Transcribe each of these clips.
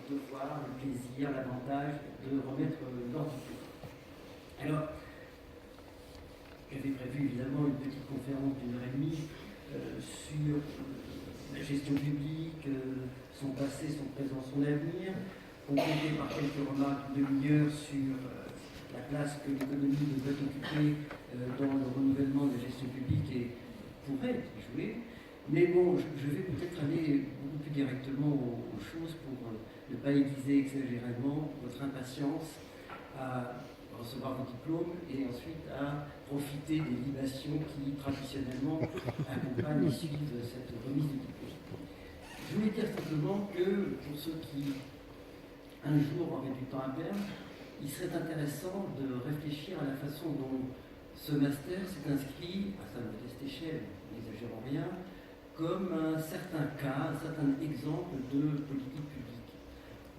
le devoir, le plaisir, l'avantage de remettre l'ordre du jour. Alors, j'avais prévu évidemment une petite conférence d'1h30 sur la gestion publique, son passé, son présent, son avenir, complétée par quelques remarques de demi-heure sur la place que l'économie devrait occuper dans le renouvellement de la gestion publique et pourrait jouer. Mais bon, je vais peut-être aller beaucoup plus directement aux choses pour ne pas aiguiser exagérément votre impatience à recevoir vos diplômes et ensuite à profiter des libations qui traditionnellement accompagnent et suivent cette remise de diplôme. Je voulais dire simplement que pour ceux qui un jour auraient du temps à perdre, il serait intéressant de réfléchir à la façon dont ce master s'est inscrit, à sa modeste échelle, n'exagérons rien, comme un certain cas, un certain exemple de politique publique.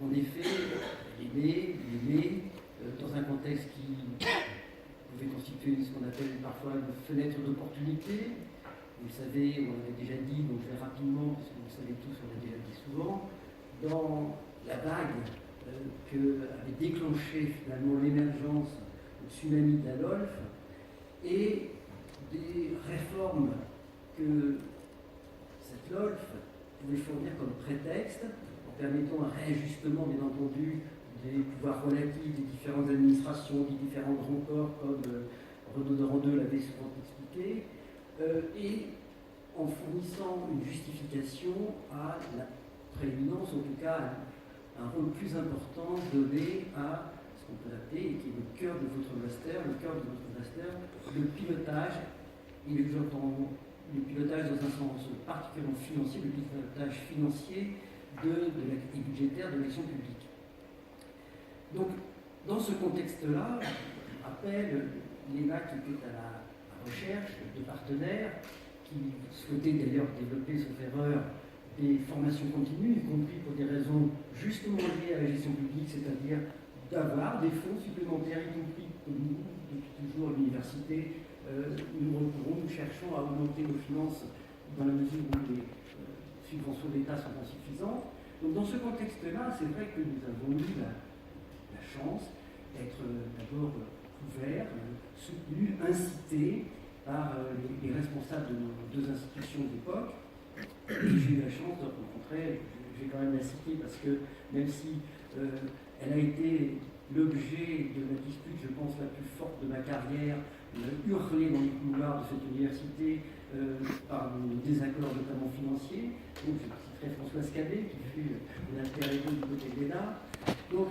En effet, il est né dans un contexte qui pouvait constituer ce qu'on appelle parfois une fenêtre d'opportunité. Vous le savez, on l'avait déjà dit, donc je vais rapidement, parce que vous le savez tous, on l'a déjà dit souvent, dans la vague que avait déclenché finalement l'émergence du tsunami de la LOLF et des réformes que cette LOLF pouvait fournir comme prétexte en permettant un réajustement, bien entendu, des pouvoirs relatifs des différentes administrations, des différents grands corps, comme Renaud Dorandeux l'avait souvent expliqué, et en fournissant une justification à la prééminence, en tout cas un rôle plus important donné à ce qu'on peut appeler, et qui est le cœur de votre master, le pilotage, et j'entends le pilotage dans un sens particulièrement financier, le pilotage financier et budgétaire de l'action publique. Donc, dans ce contexte-là, je rappelle l'ENA qui était à la recherche de partenaires, qui souhaitait d'ailleurs développer, sauf erreur, des formations continues, y compris pour des raisons justement liées à la gestion publique, c'est-à-dire d'avoir des fonds supplémentaires, y compris pour nous, depuis toujours à l'université, nous cherchons à augmenter nos finances dans la mesure où les subventions d'État sont insuffisantes. Donc dans ce contexte-là, c'est vrai que nous avons eu la chance d'être d'abord couverts, soutenus, incités par les responsables de nos deux institutions d'époque. J'ai eu la chance de rencontrer, j'ai quand même la citer parce que même si elle a été l'objet de la dispute, je pense, la plus forte de ma carrière, hurlée dans les couloirs de cette université par des désaccords notamment financiers. Donc je citerai Françoise Cabet, qui fut l'intérêt du côté de l'ENA. Donc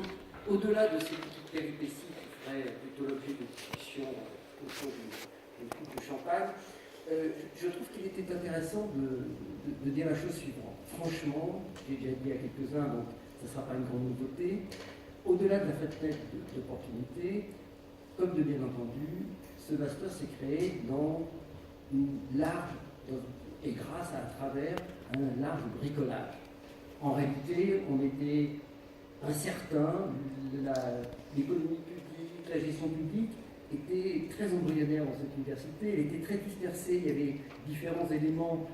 au-delà de ces petites péripéties qui feraient plutôt l'objet de discussions autour du champagne, je trouve qu'il était intéressant de dire la chose suivante. Franchement, j'ai déjà dit à quelques-uns, donc ça ne sera pas une grande nouveauté, au-delà de la fenêtre d'opportunité, comme de bien entendu, ce master s'est créé dans une large, et grâce à travers un large bricolage. En réalité, on était incertain, l'économie publique, la gestion publique était très embryonnaire dans cette université, elle était très dispersée, il y avait différents éléments,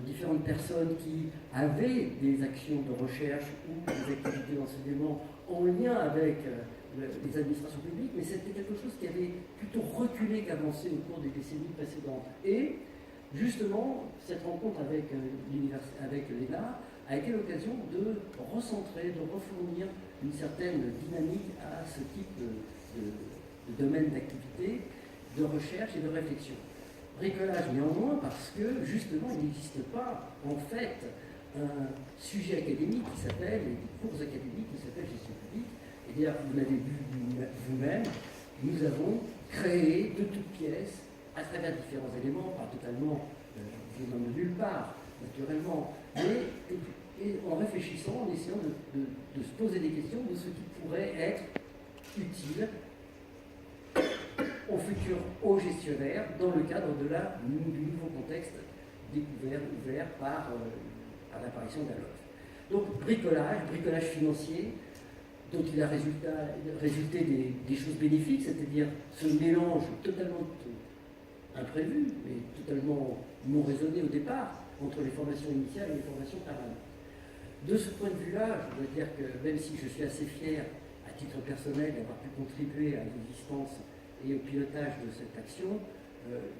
différentes personnes qui avaient des actions de recherche ou des activités d'enseignement en lien avec les administrations publiques, mais c'était quelque chose qui avait plutôt reculé qu'avancé au cours des décennies précédentes. Et justement, cette rencontre avec l'ENA a été l'occasion de recentrer, de refournir une certaine dynamique à ce type de domaine d'activité, de recherche et de réflexion. Bricolage néanmoins parce que justement il n'existe pas en fait un sujet académique qui s'appelle, des cours académiques qui s'appellent gestion publique. Et d'ailleurs, vous l'avez vu vous-même, nous avons créé de toutes pièces, à travers différents éléments, pas totalement venant de nulle part, naturellement, mais et en réfléchissant, en essayant de se poser des questions de ce qui pourrait être utile aux futurs hauts gestionnaires dans le cadre du nouveau contexte ouvert par l'apparition de la LOLF. Donc bricolage financier, dont il a résulté des choses bénéfiques, c'est-à-dire ce mélange totalement imprévu, mais totalement non raisonné au départ, entre les formations initiales et les formations permanentes. De ce point de vue-là, je dois dire que même si je suis assez fier, à titre personnel, d'avoir pu contribuer à l'existence et au pilotage de cette action,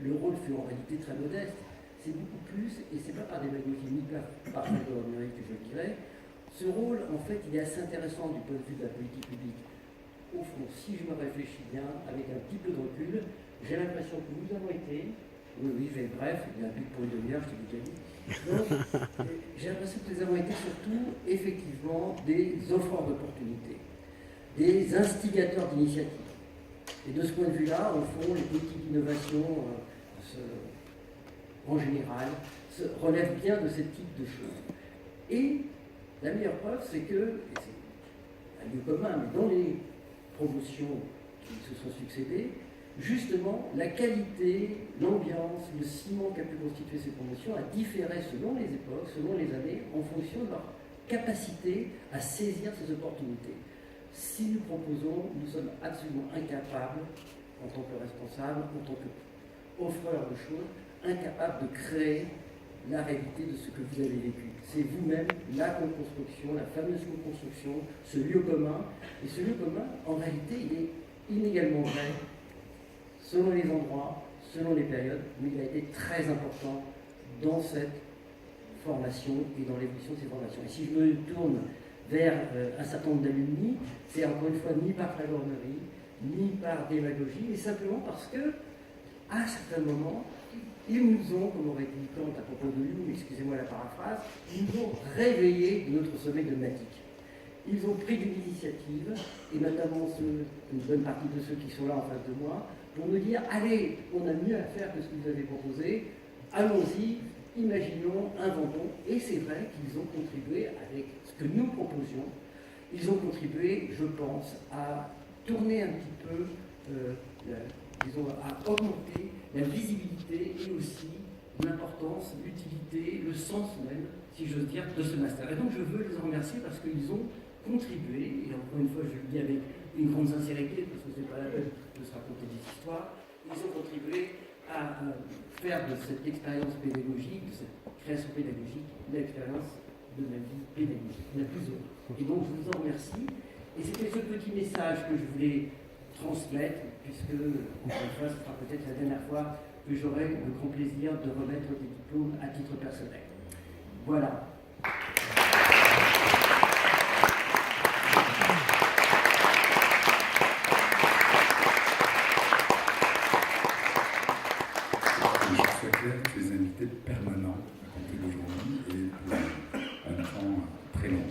le rôle fut en réalité très modeste. C'est beaucoup plus, et c'est pas par démagogie ni par flagornerie que je le dirais, ce rôle, en fait, il est assez intéressant du point de vue de la politique publique. Au fond, si je me réfléchis bien, avec un petit peu de recul, j'ai l'impression que nous avons été, oui, je vais être bref, il y a un but pour une demi-heure, je t'ai dit. Donc, j'ai l'impression que nous avons été surtout, effectivement, des offreurs d'opportunités, des instigateurs d'initiatives. Et de ce point de vue-là, au fond, les politiques d'innovation en général, relève bien de ce type de choses. Et la meilleure preuve, c'est que, et c'est un lieu commun, mais dans les promotions qui se sont succédées, justement, la qualité, l'ambiance, le ciment qu'a pu constituer ces promotions a différé selon les époques, selon les années, en fonction de leur capacité à saisir ces opportunités. Si nous proposons, nous sommes absolument incapables, en tant que responsables, en tant qu'offreurs de choses, incapable de créer la réalité de ce que vous avez vécu. C'est vous-même la co-construction, la fameuse co-construction, ce lieu commun. Et ce lieu commun, en réalité, il est inégalement vrai selon les endroits, selon les périodes, mais il a été très important dans cette formation et dans l'évolution de ces formations. Et si je me tourne vers un certain nombre d'alumni, c'est encore une fois ni par flagornerie, ni par démagogie, mais simplement parce que, à certains moments, ils nous ont, comme aurait dit Kant à propos de Hume, excusez-moi la paraphrase, ils nous ont réveillés de notre sommeil dogmatique. Ils ont pris de l'initiative, et notamment une bonne partie de ceux qui sont là en face de moi, pour nous dire, allez, on a mieux à faire que ce que vous avez proposé, allons-y, imaginons, inventons. Et c'est vrai qu'ils ont contribué avec ce que nous proposions, ils ont contribué, je pense, à tourner un petit peu, disons, à augmenter la visibilité et aussi l'importance, l'utilité, le sens même, si j'ose dire, de ce master. Et donc je veux les remercier parce qu'ils ont contribué, et encore une fois je le dis avec une grande sincérité, parce que ce n'est pas la peine de se raconter des histoires, ils ont contribué à faire de cette expérience pédagogique, de cette création pédagogique, l'expérience de ma vie pédagogique, la plus heureuse. Et donc je vous en remercie. Et c'était ce petit message que je voulais transmettre, puisque, encore une fois, ce sera peut-être la dernière fois que j'aurai le grand plaisir de remettre des diplômes à titre personnel. Voilà. Je souhaite clair que tu es invité permanent à compter d'aujourd'hui et pour un temps très long.